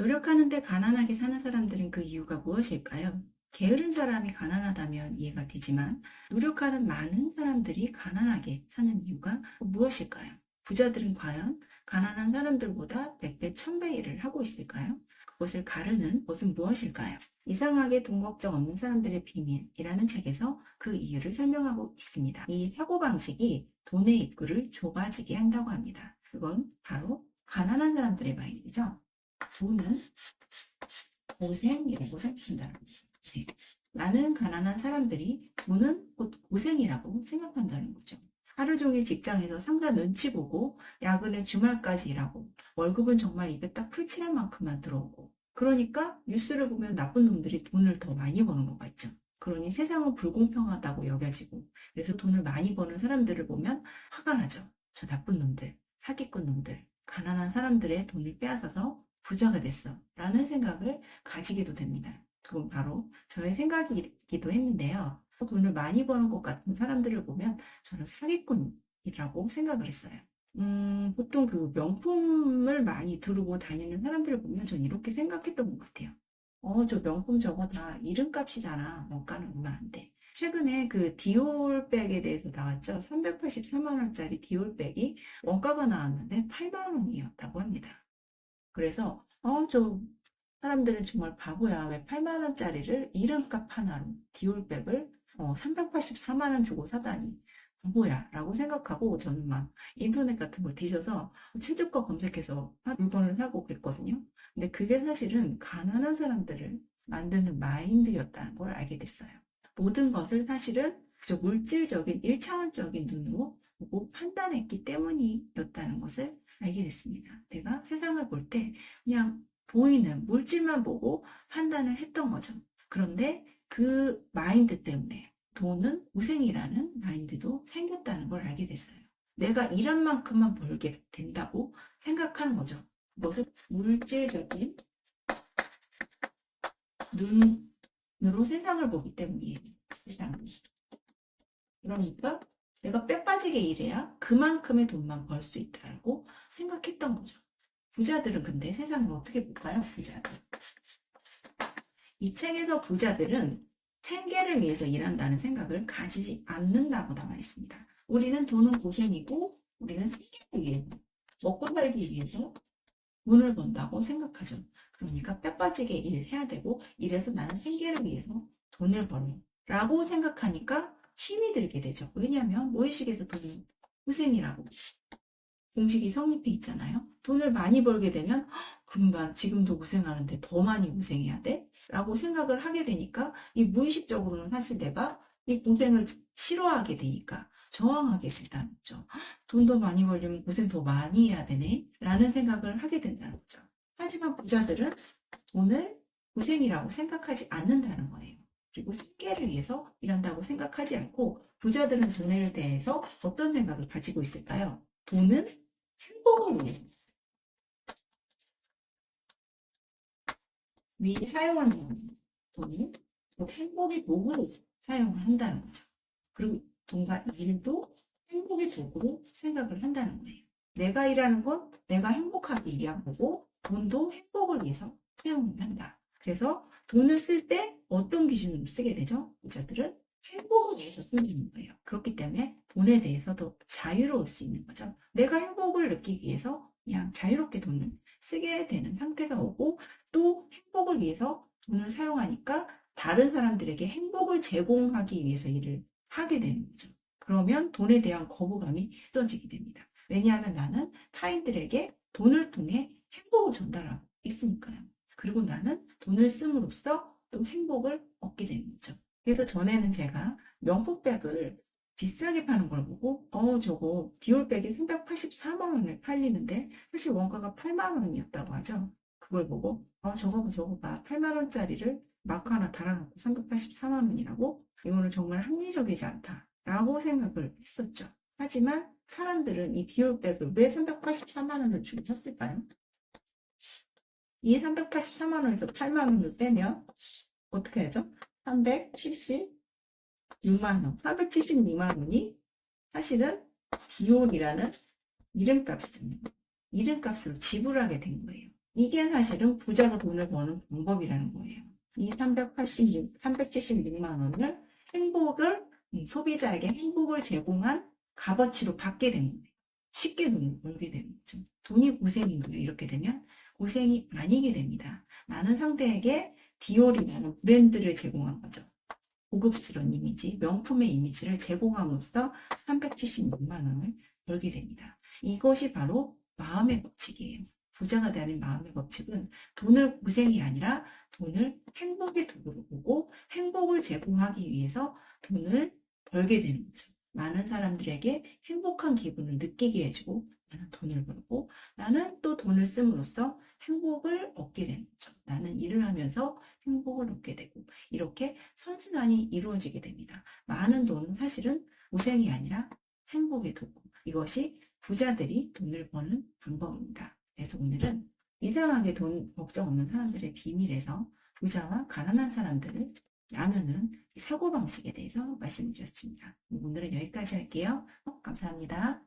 노력하는데 가난하게 사는 사람들은 그 이유가 무엇일까요? 게으른 사람이 가난하다면 이해가 되지만 노력하는 많은 사람들이 가난하게 사는 이유가 무엇일까요? 부자들은 과연 가난한 사람들보다 100배, 1000배 일을 하고 있을까요? 그것을 가르는 것은 무엇일까요? 이상하게 돈 걱정 없는 사람들의 비밀이라는 책에서 그 이유를 설명하고 있습니다. 이 사고방식이 돈의 입구를 좁아지게 한다고 합니다. 그건 바로 가난한 사람들의 마인드죠. 돈은 고생이라고 생각한다는 거죠. 네. 많은 가난한 사람들이 돈은 곧 고생이라고 생각한다는 거죠. 하루 종일 직장에서 상사 눈치 보고 야근에 주말까지 일하고 월급은 정말 입에 딱 풀칠할 만큼만 들어오고 그러니까 뉴스를 보면 나쁜 놈들이 돈을 더 많이 버는 것 같죠. 그러니 세상은 불공평하다고 여겨지고 그래서 돈을 많이 버는 사람들을 보면 화가 나죠. 저 나쁜 놈들, 사기꾼 놈들, 가난한 사람들의 돈을 빼앗아서 부자가 됐어 라는 생각을 가지기도 됩니다. 그건 바로 저의 생각이기도 했는데요. 돈을 많이 버는 것 같은 사람들을 보면 저는 사기꾼이라고 생각을 했어요. 보통 그 명품을 많이 두르고 다니는 사람들을 보면 전 이렇게 생각했던 것 같아요. 저 명품 저거 다 이름값이잖아. 원가는 얼마 안 돼. 최근에 그 디올백에 대해서 나왔죠. 384만 원짜리 디올백이 원가가 나왔는데 8만 원이었다고 합니다. 그래서 저 사람들은 정말 바보야. 왜 8만 원짜리를 이름값 하나로 디올백을 384만 원 주고 사다니. 바보야 라고 생각하고 저는 막 인터넷 같은 걸 뒤져서 최저가 검색해서 물건을 사고 그랬거든요. 근데 그게 사실은 가난한 사람들을 만드는 마인드였다는 걸 알게 됐어요. 모든 것을 사실은 그저 물질적인 1차원적인 눈으로 보고 판단했기 때문이었다는 것을 알게 됐습니다. 내가 세상을 볼 때 그냥 보이는 물질만 보고 판단을 했던 거죠. 그런데 그 마인드 때문에 돈은 고생이라는 마인드도 생겼다는 걸 알게 됐어요. 내가 일한 만큼만 벌게 된다고 생각하는 거죠. 그것을 물질적인 눈으로 세상을 보기 때문이에요. 세상을. 그러니까 내가 뼈 빠지게 일해야 그만큼의 돈만 벌 수 있다고 생각했던 거죠. 부자들은 근데 세상을 어떻게 볼까요? 부자들. 이 책에서 부자들은 생계를 위해서 일한다는 생각을 가지지 않는다고 나와 있습니다. 우리는 돈은 고생이고 우리는 생계를 위해 먹고 살기 위해서 돈을 번다고 생각하죠. 그러니까 뼈 빠지게 일해야 되고 이래서 나는 생계를 위해서 돈을 벌어 라고 생각하니까 힘이 들게 되죠. 왜냐하면 무의식에서 돈은 고생이라고 공식이 성립해 있잖아요. 돈을 많이 벌게 되면 그럼 난 지금도 고생하는데 더 많이 고생해야 돼? 라고 생각을 하게 되니까 이 무의식적으로는 사실 내가 이 고생을 싫어하게 되니까 저항하게 된다는 거죠. 돈 더 많이 벌려면 고생 더 많이 해야 되네? 라는 생각을 하게 된다는 거죠. 하지만 부자들은 돈을 고생이라고 생각하지 않는다는 거예요. 그리고 생계를 위해서 일한다고 생각하지 않고 부자들은 돈에 대해서 어떤 생각을 가지고 있을까요? 돈은 행복을 위해서 미리 사용하는 돈은 행복의 도구로 사용을 한다는 거죠. 그리고 돈과 일도 행복의 도구로 생각을 한다는 거예요. 내가 일하는 건 내가 행복하기 위한 거고 돈도 행복을 위해서 사용을 한다. 그래서 돈을 쓸 때 어떤 기준으로 쓰게 되죠? 부자들은 행복을 위해서 쓰는 거예요. 그렇기 때문에 돈에 대해서도 자유로울 수 있는 거죠. 내가 행복을 느끼기 위해서 그냥 자유롭게 돈을 쓰게 되는 상태가 오고 또 행복을 위해서 돈을 사용하니까 다른 사람들에게 행복을 제공하기 위해서 일을 하게 되는 거죠. 그러면 돈에 대한 거부감이 떨어지게 됩니다. 왜냐하면 나는 타인들에게 돈을 통해 행복을 전달하고 있으니까요. 그리고 나는 돈을 씀으로써 또 행복을 얻게 되는 거죠. 그래서 전에는 제가 명품백을 비싸게 파는 걸 보고 저거 디올백이 384만 원에 팔리는데 사실 원가가 8만 원이었다고 하죠. 그걸 보고 저거 봐 8만 원짜리를 마크 하나 달아놓고 384만 원이라고? 이거는 정말 합리적이지 않다라고 생각을 했었죠. 하지만 사람들은 이 디올백을 왜 384만 원을 주고 샀을까요? 이 384만 원에서 8만 원을 빼면 어떻게 하죠? 376만 원, 376만 원이 사실은 디올이라는 이름값을 지불하게 된 거예요. 이게 사실은 부자가 돈을 버는 방법이라는 거예요. 이 376만 원을 행복을, 소비자에게 행복을 제공한 값어치로 받게 되는 거예요. 쉽게 돈을 벌게 되는 거죠. 돈이 고생인 거예요. 이렇게 되면 고생이 아니게 됩니다. 많은 상대에게 디올이라는 브랜드를 제공한 거죠. 고급스러운 이미지, 명품의 이미지를 제공함으로써 376만 원을 벌게 됩니다. 이것이 바로 마음의 법칙이에요. 부자가 되는 마음의 법칙은 돈을 고생이 아니라 돈을 행복의 도구로 보고 행복을 제공하기 위해서 돈을 벌게 되는 거죠. 많은 사람들에게 행복한 기분을 느끼게 해주고 나는 돈을 벌고 나는 또 돈을 씀으로써 행복을 얻게 되는 거죠. 나는 일을 하면서 행복을 얻게 되고 이렇게 선순환이 이루어지게 됩니다. 많은 돈은 사실은 고생이 아니라 행복의 도구. 이것이 부자들이 돈을 버는 방법입니다. 그래서 오늘은 이상하게 돈 걱정 없는 사람들의 비밀에서 부자와 가난한 사람들을 나누는 사고방식에 대해서 말씀드렸습니다. 오늘은 여기까지 할게요. 감사합니다.